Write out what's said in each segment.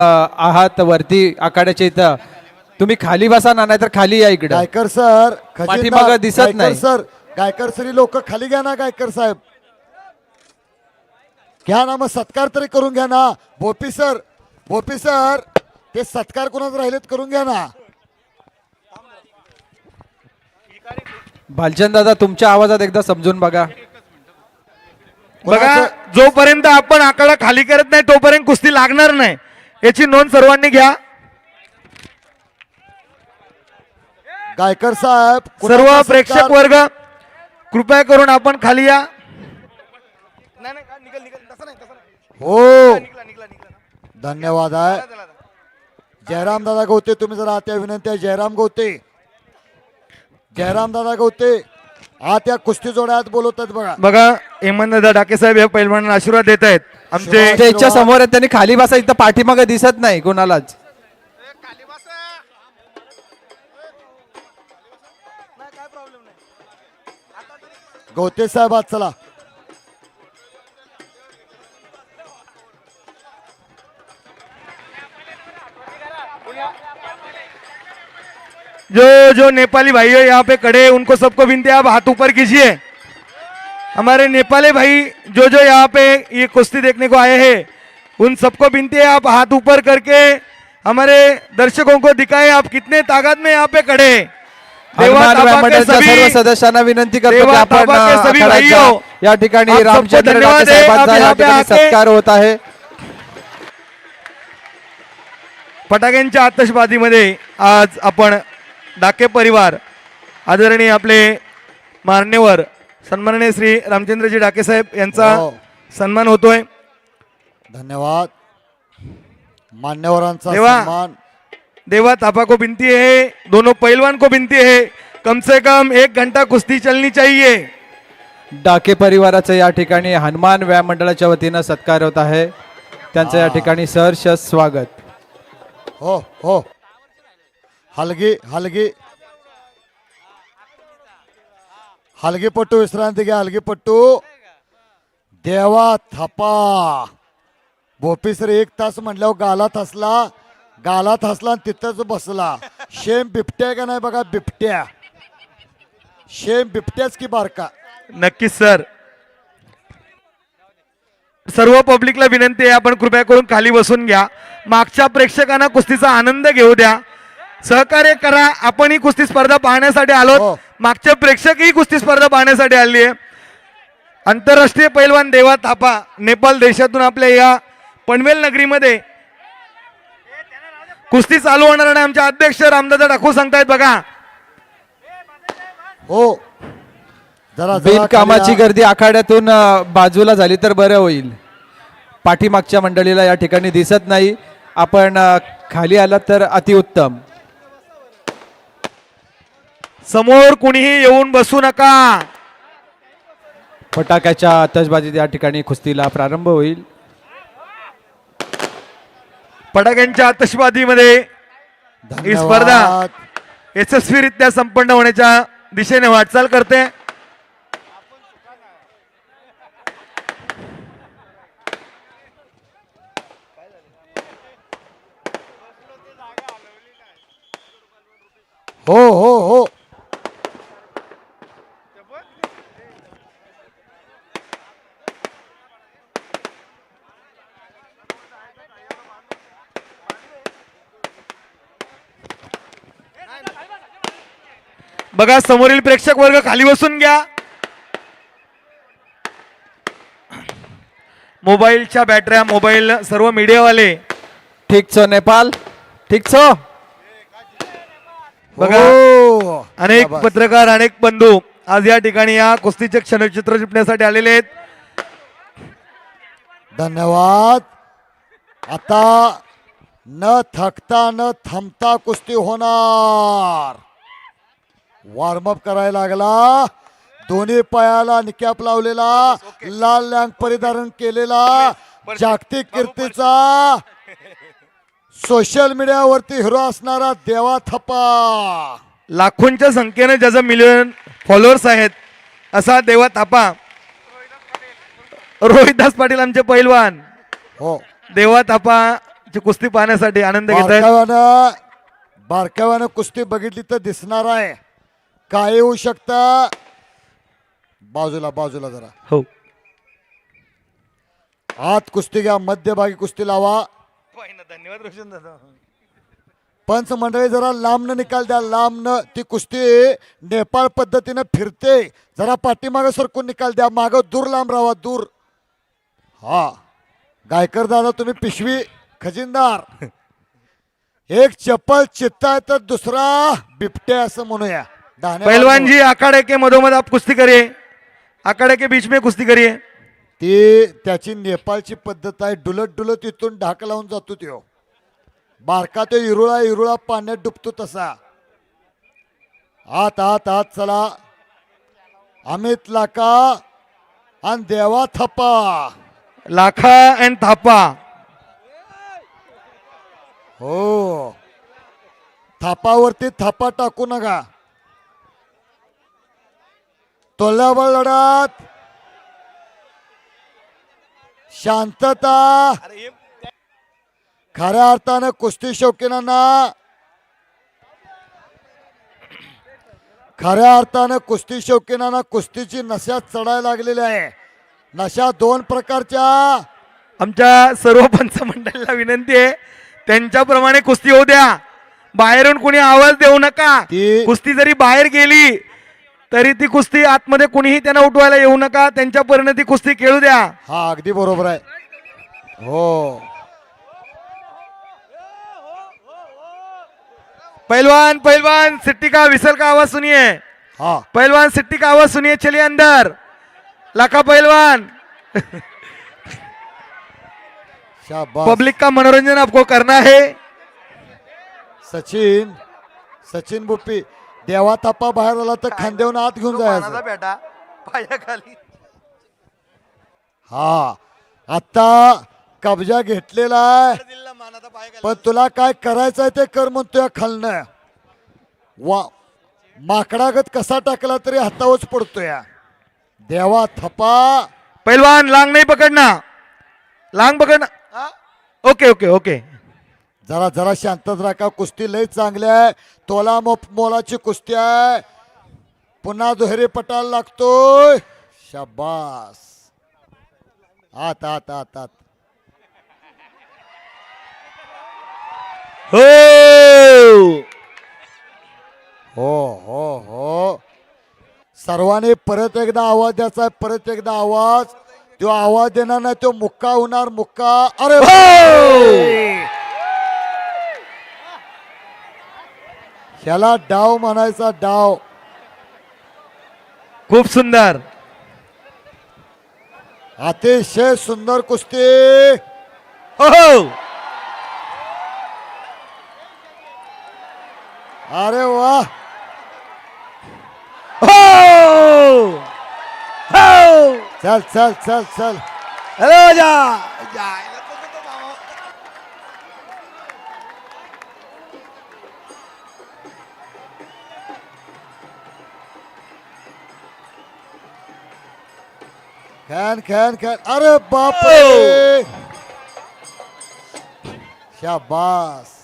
आहात वरती आखाड्याच्या इथं, तुम्ही खाली बसा ना, नाहीतर खाली या इकडे. गायकर सर पाठीमागं दिसत नाही. सर गायकर सरी लोक खाली घ्या ना. गायकर साहेब घ्या ना, मग सत्कार तरी करून घ्या ना. भोपी सर ते सत्कार कोणाच राहिलेत करून घ्या ना. भालचंद दादा, तुमच्या आवाजात एकदा समजून बघा. बघा, जोपर्यंत आपण आकडा खाली करत नाही तोपर्यंत कुस्ती लागणार नाही, याची नोंद सर्वांनी घ्या. गायकर साहेब सर्व प्रेक्षक वर्ग कृपया करून आपण खाली या. हो, धन्यवाद आहे. जयराम दादा गवते, तुम्ही जरा आत्या विनंती आहे. जयराम दादा गवते आत या कुस्ती जोड्यात बोलवतात. बघा, हेमंतदादा डाके साहेब या पैलवानांना आशीर्वाद देत आहेत. आमचे स्टेजच्या समोर आहेत, त्यांनी खाली बसा. इथं पाठीमागे दिसत नाही कोणालाच. गवते साहेब आज चला. जो नेपाली भाई है यहाँ पे खड़े, उनको सबको विनती है आप हाथ ऊपर कीजिए. हमारे नेपाली भाई जो यहाँ पे ये कुश्ती देखने को आए हैं, उन सबको विनती है आप हाथ ऊपर करके हमारे दर्शकों को दिखाएं आप कितने ताकत में यहाँ पे खड़े. मंडळाच्या सर्व सदस्यांना विनंती करतो की आपण आखाड्याच्या या ठिकाणी रामचंद्र डाके साहेबांचा या ठिकाणी सत्कार होत आहे. फटाक्यांच्या आतषबाजीमध्ये आज आपण डाके परिवार आदरणीय आपले मान्यवर सन्माननीय श्री रामचंद्रजी डाके साहेब यांचा सन्मान होतोय. धन्यवाद. मान्यवरांचा सन्मान. देवा थापा को विनती है, दोनों पहलवान को विनती है, कम से कम 1 घंटा कुस्ती चलनी चाहिए. डाके परिवाराचं या ठिकाणी हनुमान व्यायाम मंडळाच्या वतीनं सत्कार होत आहे. त्यांचं या ठिकाणी सहर्ष स्वागत. हो, हलगीपट्टू विश्रांती घ्या. हलगीपट्टू देवा थापा. भोपी सर 1 तास म्हटल्यावर गालात हसला आणि तिथंच बसला. शेम बिबट्या का नाही बघा, बिबट्या. शेम बिबट्याच की बारका. नक्कीच सर. सर्व पब्लिकला विनंती आहे, आपण कृपया करून खाली बसून घ्या. मागच्या प्रेक्षकांना कुस्तीचा आनंद घेऊ द्या, सहकार्य करा. आपण ही कुस्ती स्पर्धा पाहण्यासाठी आलो. मागचे प्रेक्षकही कुस्ती स्पर्धा पाहण्यासाठी आली आहे. आंतरराष्ट्रीय पैलवान देवा थापा नेपाळ देशातून आपल्या या पनवेल नगरीमध्ये कुस्ती चालू होणार आहे. आमचे अध्यक्ष रामदादा डाकू सांगतायत. बघा, हो, जरा बिनकामाची गर्दी आखाड्यातून बाजूला झाली तर बरं होईल. पाठीमागच्या मंडळीला या ठिकाणी दिसत नाही. आपण खाली आलात तर अतिउत्तम. समोर कुणीही येऊन बसू नका. फटाक्याच्या आतषबाजीत या ठिकाणी कुस्तीला प्रारंभ होईल. फटाक्यांच्या आतषबाजीमध्ये ही स्पर्धा यशस्वीरित्या संपन्न होण्याच्या दिशेने वाटचाल करते. हो, बघा, समोरील प्रेक्षक वर्ग खाली बसून घ्या. मोबाईलच्या बॅटऱ्या, मोबाईल सर्व मीडियावाले ठीक छो नेपाल, ठीक छो. बघा, अनेक पत्रकार, अनेक बंधू आज या ठिकाणी या कुस्तीचे क्षणचित्र टिपण्यासाठी आलेले आहेत. धन्यवाद. आता न थकता न थांबता कुस्ती होणार. वॉर्मअप करायला लागला. दोन्ही पायाला निकॅप लावलेला, लाल लँग परिधारण केलेला, जागतिक कीर्तीचा, सोशल मीडियावरती हिरो असणारा देवा थापा. लाखोंच्या संख्येने ज्याचं मिलियन फॉलोअर्स आहेत असा देवा थापा. रोहिदास पाटील आमचे पैलवान. हो, देवा थापा ची कुस्ती पाहण्यासाठी आनंद घेत आहेत. बारकाव्यानं कुस्ती बघितली तर दिसणार आहे काय होऊ शकतं. बाजूला बाजूला जरा हो आत कुस्ती घ्या, मध्यभागी कुस्ती लावा. धन्यवाद रोशन दादा. पंच मंडळी जरा लांबनं निकाल द्या, लांबनं ती कुस्ती नेपाळ पद्धतीनं फिरते, जरा पाठीमागं सरकून निकाल द्या, मागं दूर लांब राहा दूर. हा गायकर दादा तुम्ही पिशवी खजिनदार. एक चप्पल चित्ता तर दुसरा बिबटे असं म्हणूया. पहलवान जी अखाड़े के मधोमध आप कुश्ती करिए, अखाड़े के बीच में कुश्ती करिए. ती त्याची नेपाळची पद्धत आहे, डुलत डुलत इथून ढाक लावून जातो त्यो. बारका तो इरुळा इरुळा पाण्यात डुबतो तसा. आत आत आत चला. अमित लाका आणि देवा थप्पा. लाखा अँड थापा. हो थापावरती थापा टाकू नका. तोल्याबळ लढत, शांतता. खऱ्या अर्थानं कुस्ती शौकीनांना, खऱ्या अर्थानं कुस्ती शौकीनांना कुस्तीची नशा चढायला लागलेली आहे. नशा दोन प्रकारच्या. आमच्या सर्व पंच मंडळीला विनंती आहे त्यांच्याप्रमाणे कुस्ती होऊ द्या. बाहेरून कोणी आवाज देऊ नका. कुस्ती जरी बाहेर गेली तरी ती कुस्ती आतमध्ये कुणीही त्यांना उठवायला येऊ नका. त्यांच्या परिणती कुस्ती खेळू द्या. हा अगदी बरोबर आहे. हो पहलवान पहलवान सिट्टी का विसल का आवाज सुनिए. हा पहलवान सिट्टी का आवाज सुनिए. चलिए अंदर. लाखा पहलवान. शाबाश. पब्लिक का मनोरंजन आपको करना है. सचिन सचिन बुप्पी. देवा थापा बाहेर आला तर खांद्यावरून आत घेऊन जायचं. बेटा पायाखाली. हा आता कब्जा घेतलेला आहे, पण तुला काय करायचंय ते कर म्हणतोय खालनं. वा माकडागत कसा टाकला तरी हातावरच पडतोय. देवा थपा. पहलवान लांग नहीं पकड़ना. लांग पकड़ना. Okay okay okay. जरा जरा शांतत राखा. कुस्ती लय चांगली आहे. तोला मोलाची कुस्ती आहे. पुन्हा दुहेरी पटायला लागतोय. शाबास. आत आत आत आत. हो हो हो हो सर्वांनी परत एकदा आवाज द्यायचा आहे. परत एकदा आवाज. तो आवाज देणार नाही तो मुक्का होणार. मुक्का. अरे ह्याला डाव म्हणायचा. डाव. खूप सुंदर. अतिशय सुंदर कुस्ती. हो अरे वा. हो चल चल चल चल. हेलो जा. खॅन खॅन खॅन. अरे बापरे. शाबास.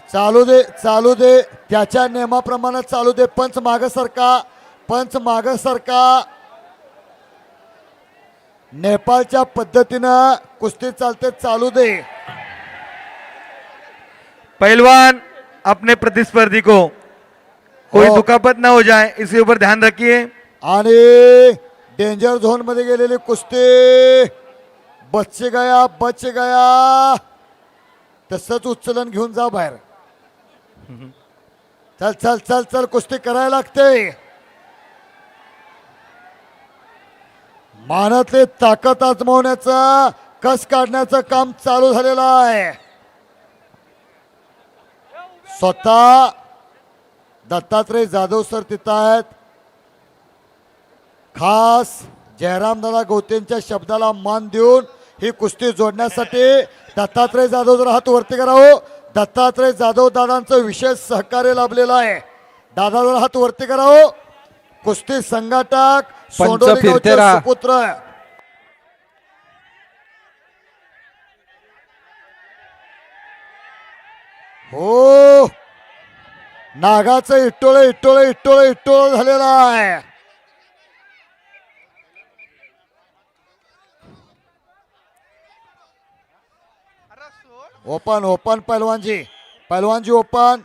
चालू दे चालू दे. त्याच्या नियमाप्रमाणे चालू दे. पंच माग सरका. पंच माग सरका. नेपाळच्या पद्धतीनं कुस्ती चालते. चालू दे. पहलवान अपने प्रतिस्पर्धी को कोई हो. दुखापत ना हो जाए इसके ऊपर ध्यान रखिए. आणि डेंजर झोन मध्ये गेलेली कुस्ती. बच गया बच गया. तसंच उचलन घेऊन जा बाहेर. चल चल चल चल. कुस्ती करायला लागते. मानातले ताकद आजमावण्याचं कस काढण्याचं काम चालू झालेलं आहे. स्वतः दत्तात्रय जाधव सर तिथं आहेत. खास जयरामदादा गौतेंच्या शब्दाला मान देऊन ही कुस्ती जोडण्यासाठी दत्तात्रय जाधव जर हात वरती करावं. दत्तात्रय जाधव दादांचं विशेष सहकार्य लाभलेलं आहे. दादा जर हात वरती करावं. कुस्ती संघाटक सोंडोली फिरते गावचे राहा. सुपुत्र हो नागाचं इट्टोळ इट्टोळ इट्टोळ इट्टोळ झालेला आहे. ओपन ओपन पहलवान जी ओपन.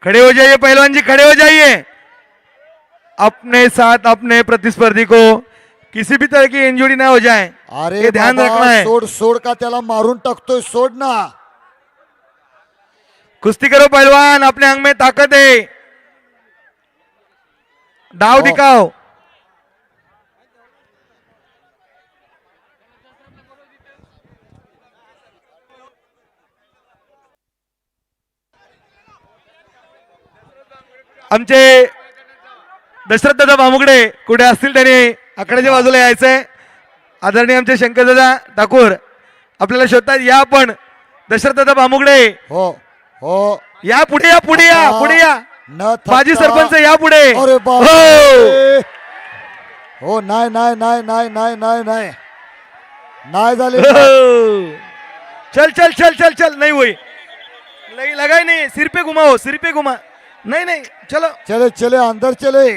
खड़े हो जाइए पहलवान जी, खड़े हो जाइए. अपने साथ अपने प्रतिस्पर्धी को किसी भी तरह की इंजुरी ना हो जाए, अरे ये ध्यान बाबा, रखना है. सोड सोड का त्याला मारून टाकतोय, सोड ना. कुश्ती करो पहलवान, अपने अंग में ताकत है, दाव दिखाओ. आमचे दशरथदादा भामुगडे कुठे असतील त्यांनी आकड्याच्या बाजूला यायचंय. आदरणीय आमचे शंकरदादा ठाकूर आपल्याला शोधतात. या पण दशरथदादा भामुगडे हो हो या पुढे, या पुढे, या पुढे, या न थकता. माजी सरपंच या पुढे. अरे बाप हो. हो नाही नाही नाही नाही नाही नाही नाही नाही झाले. हो. चल चल चल चल चल, नहीं हुई, लगाई नहीं, सिर पे घुमाओ, सिर पे घुमा. नहीं नहीं, चलो. चले चले अंदर चले.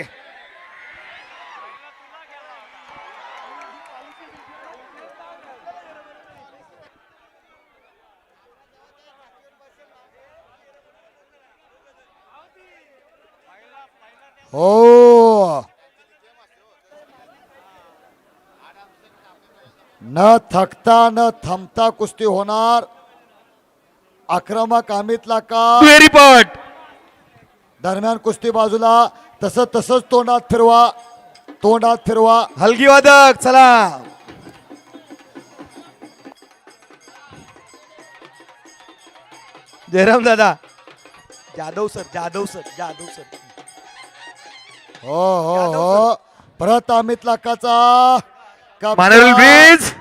हो न थकता न थांबता कुस्ती होणार. आक्रमक अमितला का व्हेरी पॉट. दरम्यान कुस्ती बाजूला. तसंच तोंडात फिरवा. हलगी वादक चला. जयराम दादा, जाधव सर. हो हो हो परत अमित लाखाचा मानवल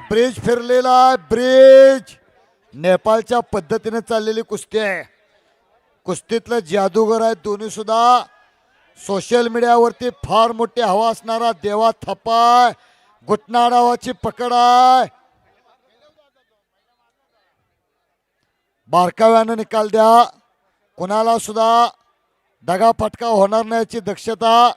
ब्रिज फिरलेला आहे. ब्रिज नेपाळच्या पद्धतीने चाललेली कुस्ती आहे. कुस्तीतलं जादूगर आहे दोन्ही सुद्धा. सोशल मीडियावरती फार मोठी हवा असणारा देवा थप्पा, घुटना डावाची पकड आहे. बारकाव्यानं निकाल द्या, कुणाला सुद्धा दगाफटका होणार नाही याची दक्षता.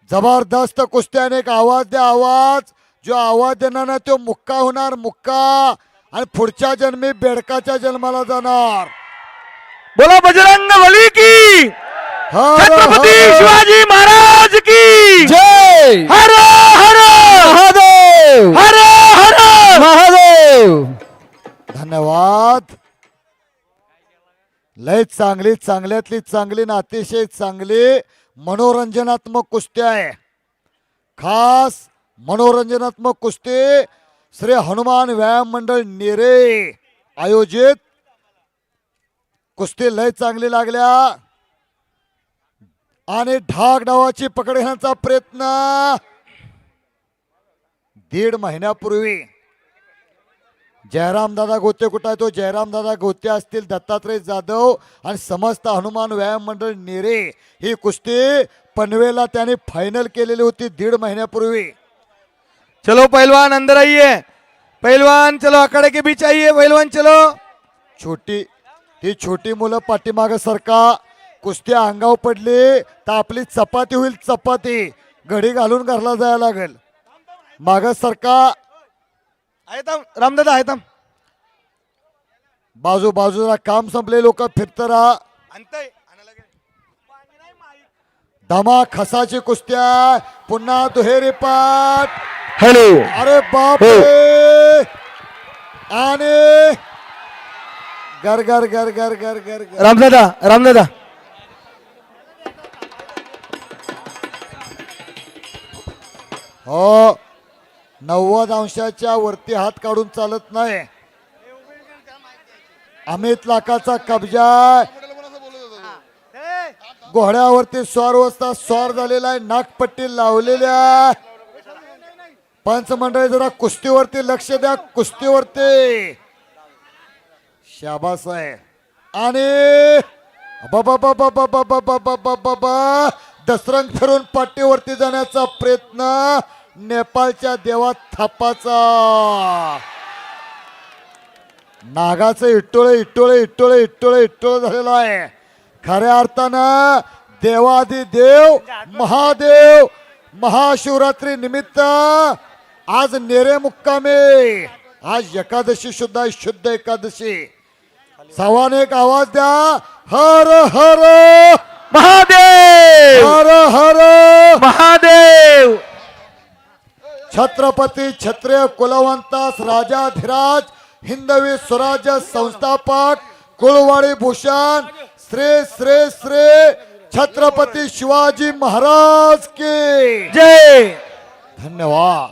जबरदस्त कुस्त्याने एक आवाज द्या, आवाज. जो आवाज देणार नाही तो मुक्का होणार, मुक्का. आणि पुढच्या जन्मी बेडकाच्या जन्माला जाणार. बोला बजरंग बली की, हर छत्रपती हर शिवाजी महाराज की जय हर हर महादेव हर हर. महादेव. धन्यवाद. लय चांगल्यातली चांगली ना अतिशय चांगली मनोरंजनात्मक कुस्ती आहे. खास मनोरंजनात्मक कुस्ती श्री हनुमान व्यायाम मंडळ नेरे आयोजित कुस्ती लय चांगली लागल्या. आणि ढाक डावाची पकड घेण्याचा प्रयत्न 1.5 महिन्यापूर्वी जयराम दादा गोते कुठं आहे तो जयराम दादा गोते असतील, दत्तात्रय जाधव आणि समस्त हनुमान व्यायाम मंडळ नेरे ही कुस्ती पनवेलला त्याने फायनल केलेली होती 1.5 महिन्यापूर्वी. चलो पहलवान अंदर आइए, पहलवान चलो अखाड़े के बीच आइए, पहलवान चलो. छोटी मुलं पाठीमाग सरका. कुस्ती अंगावर पडली तर आपली चपाती होईल, चपाती घडी घालून घरला जायला लागेल. माग सरका. आहे थांब रामदादा, आहे थांब. बाजूला काम संपले, लोक फिरत राहा. दमा खसाची कुस्ती आहे. पुन्हा दुहेरी पाठ. हॅलो. अरे बाप रे. आणि गर गर गर गर गर गर गर. रामदादा हो 90 अंशाच्या वरती हात काढून चालत नाही. अमित लाखाचा कब्जा. घोड्यावरती स्वार झालेला आहे, नागपट्टी लावलेल्या. पंच मंडळी जरा कुस्तीवरती लक्ष द्या, कुस्तीवरती. शाबास आहे. आणि दसरंग फिरून पाठीवरती जाण्याचा प्रयत्न नेपाळच्या देवा थापाचा. नागाचं इट्टोळे झालेलं आहे. खऱ्या अर्थानं देवादिदेव महादेव महाशिवरात्री निमित्त आज नेरे मुक्कामे. आज एकादशी सुद्धा शुद्ध एकादशी. सर्वांनी एक आवाज द्या, हर हर महादेव हर हर महादेव. छत्रपती क्षत्रिय कुलवंतास राजाधिराज हिंदवी स्वराज्य संस्थापक कुळवाडी भूषण श्री श्री श्री छत्रपती शिवाजी महाराज की जय. धन्यवाद.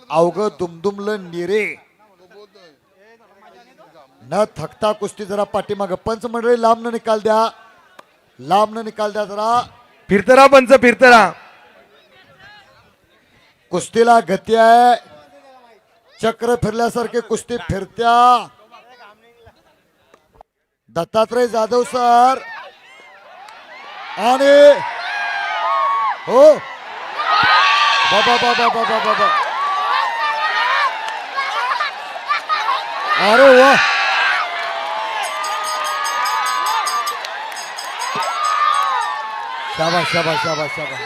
अवघ दुमदुमलं निरे न थकता कुस्ती जरा पाठीमाग पंच मंडळी लांब न निकाल द्या, लांब न निकाल द्या जरा. फिरतरा पंच फिरतरा. कुस्तीला गती आहे. चक्र फिरल्यासारखे कुस्ती फिरत्या. दत्तात्रय जाधव सर आणि हो बाबा बाबा बाबा बाबा अरे वा. शाबाश शाबाश शाबाश शाबाश.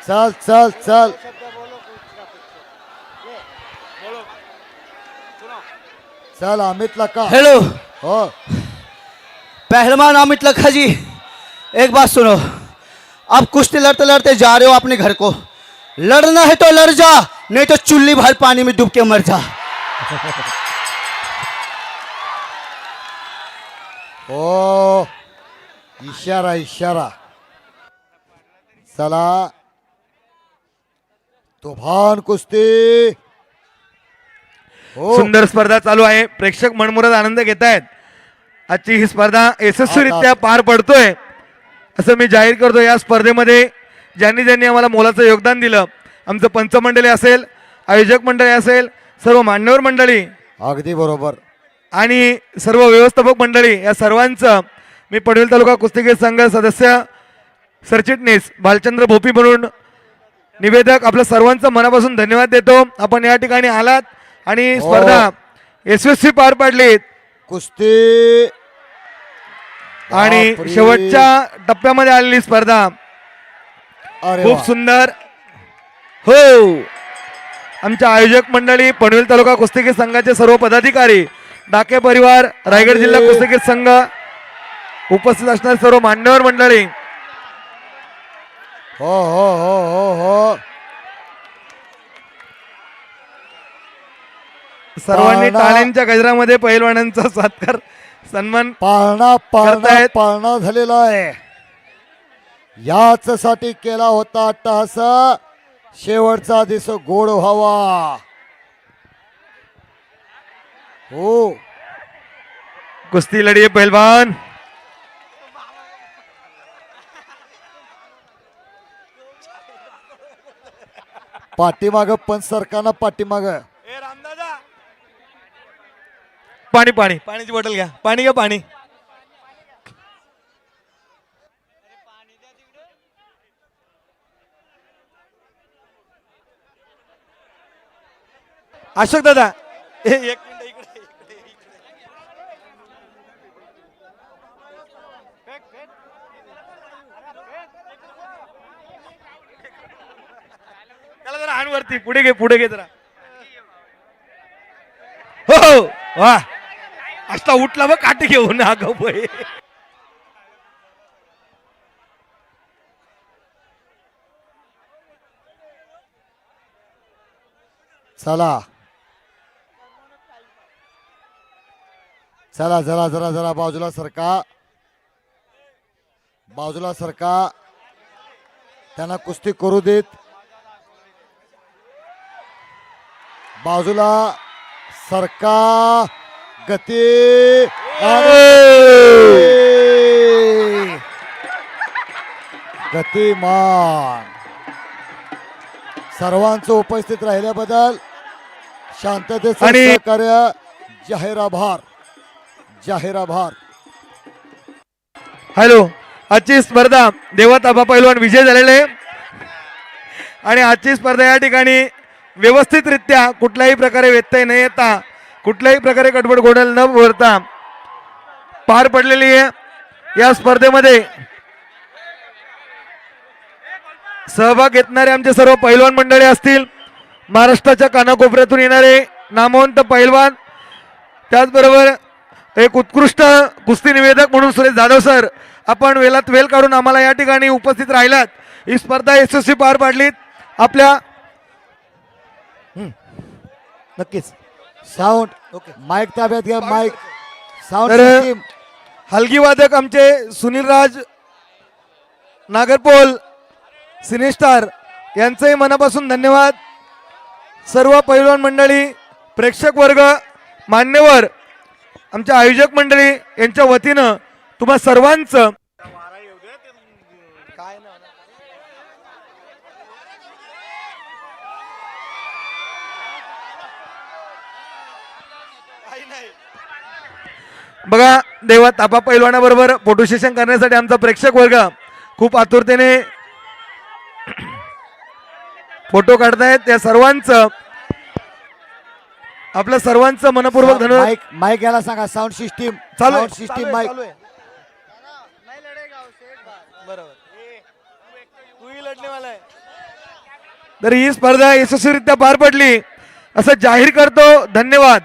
चल चल चल. चल अमित लका. हेलो हो पहलवान अमित लखा जी, एक बात सुनो. आप कुश्ती लड़ते लड़ते जा रहे हो अपने घर को. लड़ना है तो लड़ जा, नहीं तो चुल्ली भर पानी में डूब के मर जा. ओ इशारा इशारा. चला तुफान कुस्ती. हो सुंदर स्पर्धा चालू आहे. प्रेक्षक मनमुराद आनंद घेत आहेत. आजची ही स्पर्धा यशस्वीरित्या पार पडतोय असं मी जाहीर करतो. या स्पर्धेमध्ये ज्यांनी ज्यांनी आम्हाला मोलाचं योगदान दिलं, आमचं पंचमंडळी असेल, आयोजक मंडळी असेल, सर्व मान्यवर मंडळी अगदी बरोबर. आणि सर्व व्यवस्थापक मंडळी, या सर्वांचं मी पनवेल तालुका कुस्तीगीर संघ सदस्य सरचिटणीस भालचंद्र भोपी म्हणून निवेदक आपल्या सर्वांचं मनापासून धन्यवाद देतो. आपण या ठिकाणी आलात आणि स्पर्धा यशस्वी पार पाडलीत कुस्ती आणि बापरे. शेवटच्या टप्प्यामध्ये आलेली स्पर्धा अरे खूप वा. सुंदर. हो, आमच्या आयोजक मंडळी, पनवेल तालुका कुस्तीगीर संघाचे सर्व पदाधिकारी, डाके परिवार, रायगड जिल्हा कुस्तीगीर संघ, उपस्थित असणारे सर्व मान्यवर मंडळी, हो हो हो हो हो. सर्वांनी पाळणा. टाळ्यांच्या गजरामध्ये पैलवानांचा सत्कार सन्मान पाळणा पाळणा करतायत. पाळणा झालेला आहे. याच साठी केला होता अट्टहास. शेवटचा दिवस गोड व्हावा. हो कुस्ती लढिये पहलवान. पाठीमाग पण सरकारनं पाठीमाग. पाणी पाणी पाण्याची बॉटल घ्या. पाणी घ्या पाणी. अशोक दादा एक मिनिट इकडे. त्याला जरा हाण वरती. पुढे घे जरा. हो वा. असा उठला बघ काठी घेऊन अगं बाई. चला चला जरा जरा जरा बाजूला सरका. बाजूला सरका. त्यांना कुस्ती करू देत. बाजूला सरका. गती गतिमान. सर्वांचं उपस्थित राहिल्याबद्दल शांततेचं आणि- सहकार्य जाहीर आभार. जाहीर आभार. हॅलो, आजची स्पर्धा देवत आबा पैलवान विजय झालेले आहे आणि आजची स्पर्धा या ठिकाणी व्यवस्थितरित्या कुठल्याही प्रकारे व्यत्यय न येता कुठल्याही प्रकारे गडबड गोंधळ न भरता पार पडलेली आहे. या स्पर्धेमध्ये सहभाग घेतणारे आमचे सर्व पैलवान मंडळी असतील, महाराष्ट्राच्या कानाकोपऱ्यातून येणारे नामवंत पैलवान, त्याचबरोबर एक उत्कृष्ट कुस्ती निवेदक म्हणून सुरेश जाधव सर, आपण वेळात वेळ काढून आम्हाला या ठिकाणी उपस्थित राहिलात. ही स्पर्धा यशस्वी पार पाडलीत. आपल्या नक्कीच साऊंड माईक ताब्यात घ्या. माईक साऊंड तर सिस्टीम. हलगी वादक आमचे सुनील राज नागरपोल सिनेस्टार यांचंही मनापासून धन्यवाद. सर्व पैलवान मंडळी, प्रेक्षक वर्ग, मान्यवर, आमच्या आयोजक मंडळी यांच्या वतीनं तुम्हा सर्वांचं बघा, देवा तापा पैलवानाबरोबर फोटो सेशन करण्यासाठी आमचा प्रेक्षक वर्ग खूप आतुरतेने फोटो काढतायत. त्या सर्वांचं, आपल्या सर्वांचं मनपूर्वक धन्यवाद. माईक माईक याला सांगा. साऊंड सिस्टीम चालू आहे, साऊंड सिस्टीम माईक. तर ही स्पर्धा यशस्वीरित्या पार पडली असं जाहीर करतो. धन्यवाद.